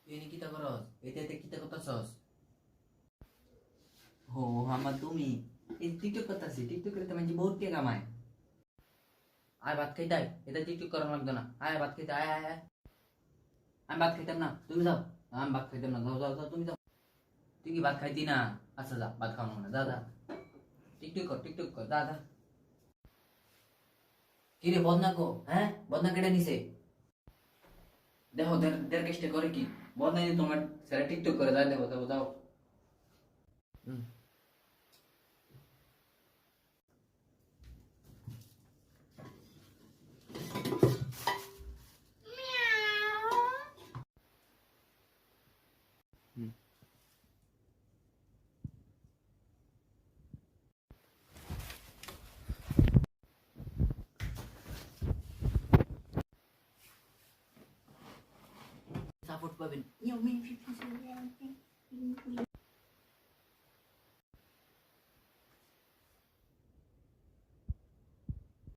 Tuh ini kita keros. Itu kita kota sos. हो আমার তুমি এই টিকটক করতেছি টিকটক করতে মানে বহুত টাকা কামায় আয় ভাত খাইতে আয়। এটা টিকটক করা লাগতো না। আয় ভাত খাইতে আয় আয় আয়। আমি ভাত খাইতাম না, তুমি যাও। আমি ভাত খাইতাম না, যাও যাও যাও তুমি যাও। তুই কি ভাত খাইতি না? আচ্ছা যা, ভাত খাওয়ানো না, যা যা। টিকটক কর, যা যা। কি রে বদনা কো? হ্যাঁ, বদনা কেটে নিছে। দেখো দের কেষ্টে করে কি? বদনা যদি তোমার ছেলে টিকটক করে যায়, দেখো দেখো যাও। হুম। সাপোর্ট পাবেন। ইয়ো মিয়াও।